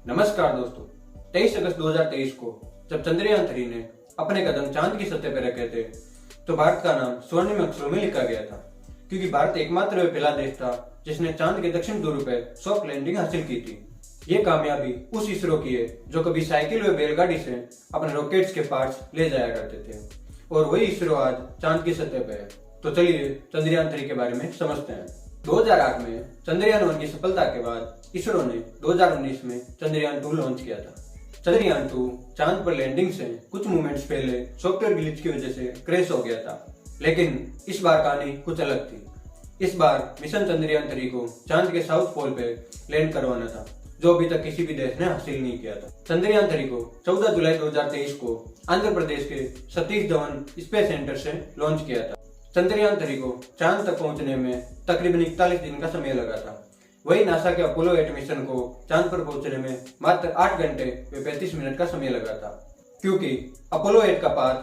नमस्कार दोस्तों, 23 अगस्त 2023 को जब चंद्रयान 3 ने अपने कदम चांद की सतह पर रखे थे तो भारत का नाम स्वर्णिम अक्षरों में लिखा गया था, क्योंकि भारत एकमात्र व पहला देश था जिसने चांद के दक्षिण ध्रुव पर सॉफ्ट लैंडिंग हासिल की थी। ये कामयाबी उस इसरो की है जो कभी साइकिल व बैलगाड़ी से अपने रॉकेट्स के पार्ट्स ले जाया करते थे, और वही इसरो आज चांद की सतह पर है। तो चलिए चंद्रयान 3 के बारे में समझते हैं। 2008 में चंद्रयान 1 की सफलता के बाद इसरो ने 2019 में चंद्रयान 2 लॉन्च किया था। चंद्रयान 2 चांद पर लैंडिंग से कुछ मोमेंट्स पहले सॉफ्टवेयर ग्लिच की वजह से क्रैश हो गया था, लेकिन इस बार कहानी कुछ अलग थी। इस बार मिशन चंद्रयान 3 को चांद के साउथ पोल पे लैंड करवाना था, जो अभी तक किसी भी देश ने हासिल नहीं किया था। चंद्रयान 3 को 14 जुलाई 2023 को आंध्र प्रदेश के सतीश धवन स्पेस सेंटर से लॉन्च किया था। चंद्रयान 3 को चांद तक पहुंचने में तकरीबन 41 दिन का समय लगा था। वही नासा के अपोलो 8 मिशन को चांद पर पहुंचने में मात्र 8 घंटे व 35 मिनट का समय लगा था, क्योंकि अपोलो 8 का पाथ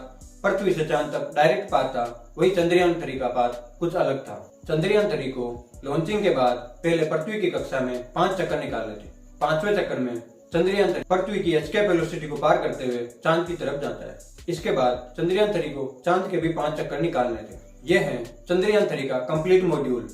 पृथ्वी से चांद तक डायरेक्ट पाथ था, वही चंद्रयान 3 का पाथ कुछ अलग था। चंद्रयान 3 को लॉन्चिंग के बाद पहले पृथ्वी की कक्षा में 5 चक्कर निकालने थे। 5वें चक्कर में चंद्रयान 3 पृथ्वी की एस्केप वेलोसिटी को पार करते हुए चांद की तरफ जाता है। इसके बाद चंद्रयान 3 को चांद के भी 5 चक्कर निकालने थे। यह है चंद्रयान 3 का कंप्लीट मॉड्यूल,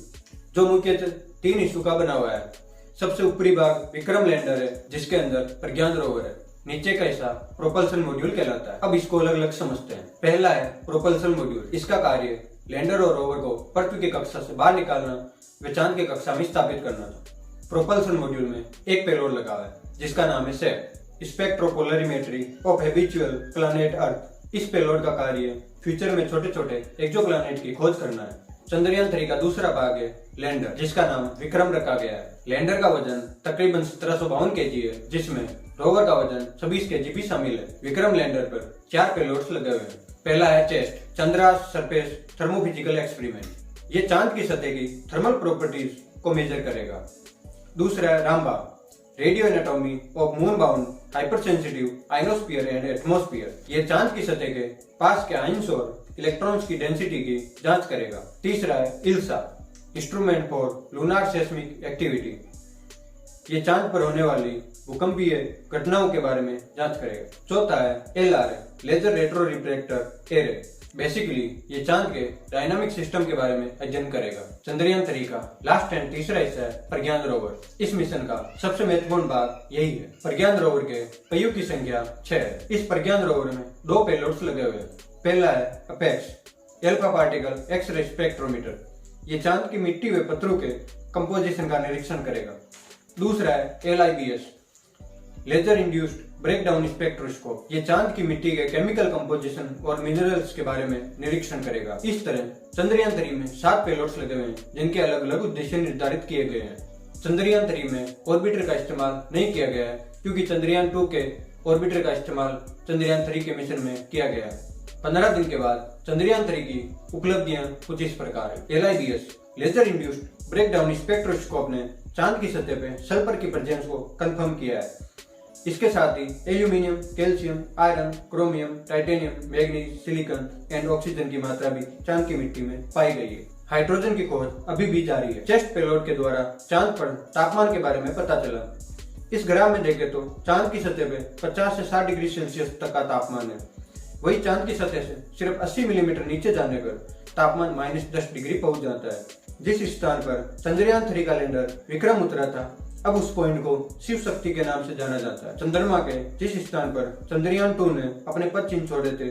जो मुख्यतः 3 हिस्सों का बना हुआ है। सबसे ऊपरी भाग विक्रम लैंडर है, जिसके अंदर प्रज्ञान रोवर है। नीचे का हिस्सा प्रोपल्सन मॉड्यूल कहलाता है। अब इसको अलग अलग समझते हैं। पहला है प्रोपल्सन मॉड्यूल। इसका कार्य लैंडर और रोवर को पृथ्वी की कक्षा से बाहर निकालना व चांद की कक्षा में स्थापित करना था। प्रोपल्सन मॉड्यूल में एक पेलोड लगा हुआ है, जिसका नाम है सेप, स्पेक्ट्रोपोलरिमेट्री ऑफ हैबिचुअल प्लैनेट अर्थ। इस पेलोड का कार्य फ्यूचर में छोटे छोटे एक्सोप्लैनेट की खोज करना है। चंद्रयान 3 का दूसरा भाग है लैंडर, जिसका नाम विक्रम रखा गया है। लैंडर का वजन तकरीबन 1752 केजी है, जिसमें रोवर का वजन 26 केजी भी शामिल है। विक्रम लैंडर पर 4 पेलोड्स लगे हुए हैं। पहला है chest, Chandra surface thermophysical experiment. ये चांद की सतह की थर्मल प्रॉपर्टीज को मेजर करेगा। दूसरा है Rambha, radio anatomy of moon bound hypersensitive ionosphere and atmosphere. ये चांद की सतह के पास के आयंस और इलेक्ट्रॉन्स की डेंसिटी की जांच करेगा। तीसरा है ILSA, instrument for lunar seismic activity. ये चांद पर होने वाली भूकंपीय घटनाओं के बारे में जांच करेगा। चौथा है LR, laser retro reflector array. Basically ये चांद के डायनामिक सिस्टम के बारे में अध्ययन करेगा। चंद्रयान 3 का लास्ट एंड तीसरा हिस्सा है प्रज्ञान रोवर। इस मिशन का सबसे महत्वपूर्ण भाग यही है। प्रज्ञान रोवर के पहियों की संख्या 6 है। इस प्रज्ञान रोवर में 2 पेलोड्स लगे हुए हैं। पहला है apex, alpha particle X-ray spectrometer. ये चांद की मिट्टी व पत्थरों के कंपोजिशन का निरीक्षण करेगा। दूसरा है LIBS, laser induced breakdown spectroscope. ये चांद की मिट्टी के केमिकल कंपोजिशन और मिनरल्स के बारे में निरीक्षण करेगा। इस तरह चंद्रयान 3 में 7 पेलोड्स लगे हुए हैं, जिनके अलग अलग उद्देश्य निर्धारित किए गए हैं। चंद्रयान 3 में ऑर्बिटर का इस्तेमाल नहीं किया गया है, क्योंकि चंद्रयान 2 के ऑर्बिटर का इस्तेमाल चंद्रयान 3 के मिशन में किया गया है। 15 दिन के बाद चंद्रयान 3 की उपलब्धियां कुछ इस प्रकार है। LIBS, laser induced breakdown spectroscope ने चांद की सतह पे सल्फर की प्रेजेंस को कंफर्म किया है। इसके साथ ही aluminium, calcium, iron, chromium, titanium, manganese, silicon and oxygen की मात्रा भी चांद की मिट्टी में पाई गई है। हाइड्रोजन की खोज अभी भी जारी है। चेस्ट पेलोड के द्वारा चांद पर तापमान के बारे में पता चला। इस ग्राफ में देखें तो चांद की सतह पे 50 से 60 डिग्री सेल्सियस तक का तापमान है। वही चांद की सतह से सिर्फ 80 मिलीमीटर नीचे जाने पर तापमान -10 डिग्री पहुंच जाता है। जिस स्थान पर चंद्रयान 3 का लैंडर विक्रम उतरा था, अब उस पॉइंट को शिव शक्ति के नाम से जाना जाता है। चंद्रमा के जिस स्थान पर चंद्रयान 2 ने अपने पद चिन्ह छोड़े थे,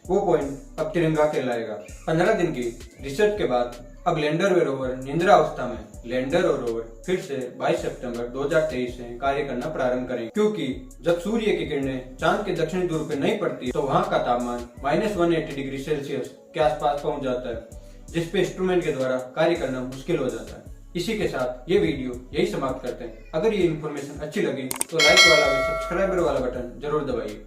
वो पॉइंट अब तिरंगा कहलाएगा। 15 दिन की रिसर्च के बाद अब लैंडर व रोवर निंद्रा अवस्था में। लैंडर और रोवर फिर से 22 सितंबर 2023 से कार्य करना प्रारंभ करेंगे, क्योंकि जब सूर्य की किरणें चांद के दक्षिणी ध्रुव पर नहीं पड़ती तो वहां का तापमान -180 डिग्री सेल्सियस के आसपास पहुंच जाता है, जिसपे इंस्ट्रूमेंट के द्वारा कार्य करना मुश्किल हो जाता है। इसी के साथ ये वीडियो यही समाप्त करते हैं। अगर ये इन्फॉर्मेशन अच्छी लगी तो लाइक वाला व सब्सक्राइबर वाला बटन जरूर दबाइए।